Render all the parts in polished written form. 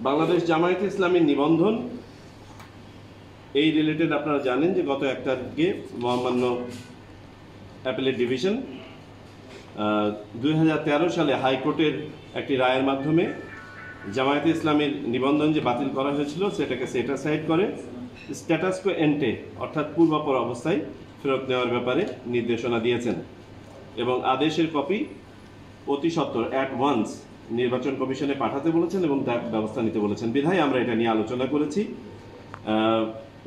বাংলাদেশ জামায়াতে ইসলামীর নিবন্ধন এই রিলেটেড আপনারা জানেন যে গত 1 তারিখে মহামান্য অ্যাপেলেট ডিভিশন 2013 সালে হাইকোর্টের একটি রায়ের মাধ্যমে জামায়াতে ইসলামীর নিবন্ধন যে বাতিল করা হয়েছিল সেটাকে সেট অ্যাসাইড করে স্ট্যাটাস কো এন্টে অর্থাৎ পূর্বাপর অবস্থায় ফেরত নেওয়ার ব্যাপারে নির্দেশনা দিয়েছেন এবং আদেশের কপি অতি সত্বর অ্যাট ওয়ান্স নির্বাচন কমিশনে পাঠাতে বলেছেন এবং তার ব্যবস্থা নিতে বলেছেন। বিধায় আমরা এটা নিয়ে আলোচনা করেছি।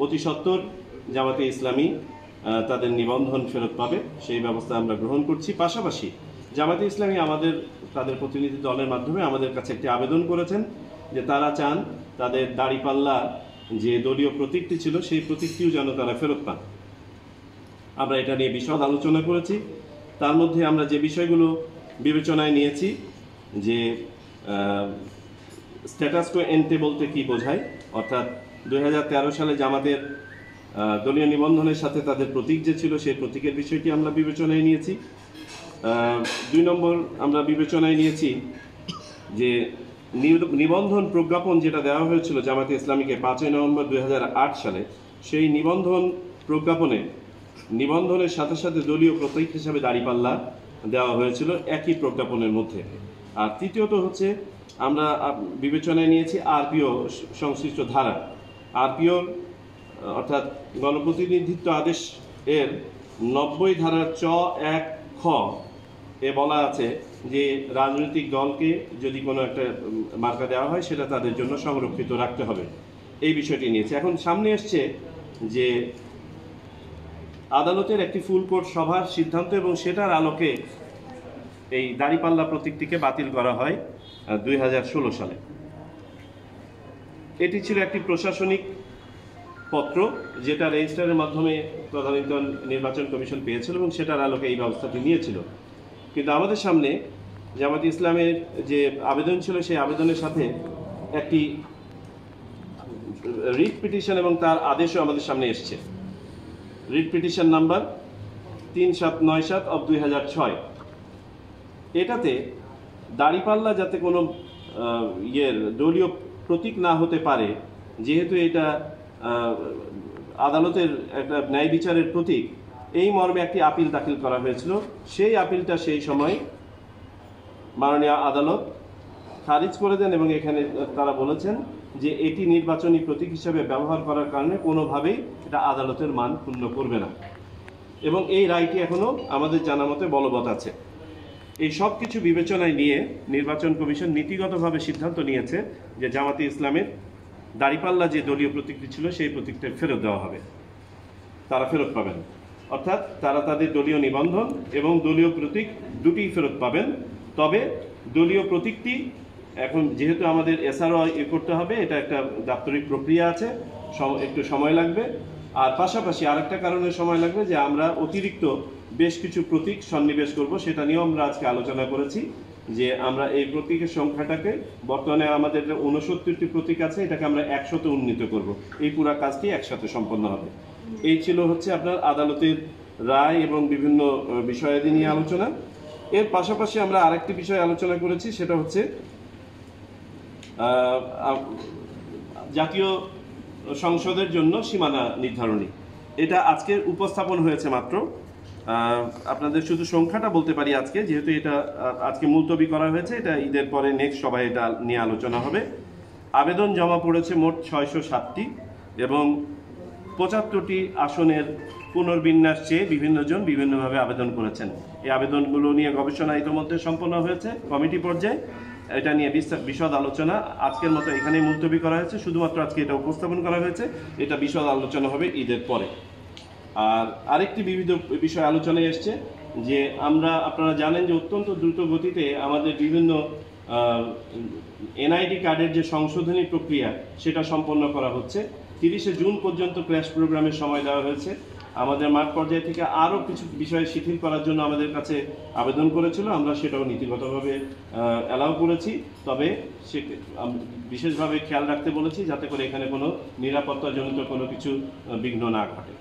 অতি সত্বর জামায়াতে ইসলামী তাদের নিবন্ধন ফেরত পাবে সেই ব্যবস্থা আমরা গ্রহণ করছি। পাশাপাশি জামায়াতে ইসলামী তাদের প্রতিনিধি দলের মাধ্যমে আমাদের কাছে একটি আবেদন করেছেন যে তারা চান তাদের দাড়িপাল্লা যে দলীয় প্রতীকটি ছিল সেই প্রতীকটিও যেন তারা ফেরত পান। আমরা এটা নিয়ে বিশদ আলোচনা করেছি। তার মধ্যে আমরা যে বিষয়গুলো বিবেচনায় নিয়েছি যে স্ট্যাটাস কো এন্টে বলতে কি বোঝায়, অর্থাৎ 2013 সালে জামাতের দলীয় নিবন্ধনের সাথে তাদের প্রতীক যে ছিল সেই প্রতীকের বিষয়টি আমরা বিবেচনায় নিয়েছি। 2 নম্বর আমরা বিবেচনায় নিয়েছি যে নিবন্ধন প্রজ্ঞাপন যেটা দেওয়া হয়েছিল জামায়াতে ইসলামীকে 5 নভেম্বর 2008 সালে, সেই নিবন্ধন প্রজ্ঞাপনে নিবন্ধনের সাথে সাথে দলীয় প্রতীক হিসাবে দাড়িপাল্লা দেওয়া হয়েছিল একই প্রজ্ঞাপনের মধ্যে। আর তৃতীয়ত হচ্ছে আমরা বিবেচনায় নিয়েছি আরপিও সংশ্লিষ্ট ধারা। আরপিও অর্থাৎ গণপ্রতিনিধিত্ব আদেশ এর 90 ধারার 1 খ এ বলা আছে যে রাজনৈতিক দলকে যদি কোনো একটা মার্কা দেওয়া হয় সেটা তাদের জন্য সংরক্ষিত রাখতে হবে, এই বিষয়টি নিয়েছে। এখন সামনে এসছে যে আদালতের একটি ফুল কোর্ট সভার সিদ্ধান্ত এবং সেটার আলোকে এই দাড়িপাল্লা প্রতীকটিকে বাতিল করা হয় 2016 সালে। এটি ছিল একটি প্রশাসনিক পত্র যেটা রেজিস্ট্রারের মাধ্যমে প্রধানিত নির্বাচন কমিশন পেয়েছিল এবং সেটার আলোকে এই ব্যবস্থাটি নিয়েছিল। কিন্তু আমাদের সামনে জামায়াতে ইসলামের যে আবেদন ছিল সেই আবেদনের সাথে একটি রিট পিটিশন এবং তার আদেশও আমাদের সামনে এসছে। Writ petition number 3797/2006। এটাতে দাড়িপাল্লা যাতে কোনো দলীয় প্রতীক না হতে পারে, যেহেতু এটা আদালতের একটা ন্যায় বিচারের প্রতীক, এই মর্মে একটি আপিল দাখিল করা হয়েছিল। সেই আপিলটা সেই সময় মাননীয় আদালত খারিজ করে দেন এবং এখানে তারা বলেছেন যে এটি নির্বাচনী প্রতীক হিসেবে ব্যবহার করার কারণে কোনোভাবেই এটা আদালতের মান ক্ষুণ্ণ করবে না এবং এই রায়টি এখনও আমাদের জানা মতে বলবৎ আছে। এই সব কিছু বিবেচনায় নিয়ে নির্বাচন কমিশন নীতিগতভাবে সিদ্ধান্ত নিয়েছে যে জামায়াতে ইসলামের দাড়িপাল্লা যে দলীয় প্রতীকটি ছিল সেই প্রতীকটা ফেরত দেওয়া হবে, তারা ফেরত পাবেন। অর্থাৎ তারা তাদের দলীয় নিবন্ধন এবং দলীয় প্রতীক দুটিই ফেরত পাবেন। তবে দলীয় প্রতীকটি এখন যেহেতু আমাদের এসআরও করতে হবে, এটা একটা দাপ্তরিক প্রক্রিয়া আছে, একটু সময় লাগবে। আর পাশাপাশি আরেকটা কারণে সময় লাগবে যে আমরা অতিরিক্ত বেশ কিছু প্রতীক সন্নিবেশ করব, সেটা নিয়েও আমরা আজকে আলোচনা করেছি যে আমরা এই প্রতীকের সংখ্যাটাকে বর্তমানে আমাদের 69টি প্রতীক আছে, এটাকে আমরা 100-তে উন্নীত করব। এই পুরা কাজটি একসাথে সম্পন্ন হবে। এই ছিল হচ্ছে আপনার আদালতের রায় এবং বিভিন্ন বিষয়াদি নিয়ে আলোচনা। এর পাশাপাশি আমরা আরেকটি বিষয় আলোচনা করেছি, সেটা হচ্ছে জাতীয় সংসদের জন্য সীমানা নির্ধারণী। এটা আজকে উপস্থাপন হয়েছে মাত্র। আপনাদের শুধু সংখ্যাটা বলতে পারি আজকে, যেহেতু এটা আজকে মুলতবি করা হয়েছে, এটা ঈদের পরে নেক্সট সভায় এটা নিয়ে আলোচনা হবে। আবেদন জমা পড়েছে মোট 607টি এবং 75টি আসনের পুনর্বিন্যাস চেয়ে বিভিন্নজন বিভিন্নভাবে আবেদন করেছেন। এই আবেদনগুলো নিয়ে গবেষণা ইতিমধ্যে সম্পন্ন হয়েছে কমিটি পর্যায়ে। এটা নিয়ে বিশদ আলোচনা আজকের মতো এখানেই মুলতবি করা হয়েছে, শুধুমাত্র আজকে এটা উপস্থাপন করা হয়েছে। এটা বিশদ আলোচনা হবে ঈদের পরে। আর আরেকটি বিবিধ বিষয় আলোচনায় এসছে যে আপনারা জানেন যে অত্যন্ত দ্রুত গতিতে আমাদের বিভিন্ন এনআইডি কার্ডের যে সংশোধনী প্রক্রিয়া সেটা সম্পন্ন করা হচ্ছে। 30শে জুন পর্যন্ত ক্র্যাশ প্রোগ্রামের সময় দেওয়া হয়েছে। আমাদের মাঠ পর্যায় থেকে আরও কিছু বিষয় শিথিল করার জন্য আমাদের কাছে আবেদন করেছিল, আমরা সেটাও নীতিগতভাবে অ্যালাউ করেছি। তবে সে বিশেষভাবে খেয়াল রাখতে বলেছি যাতে করে এখানে কোনো নিরাপত্তাজনিত কোনো কিছু বিঘ্ন না ঘটে।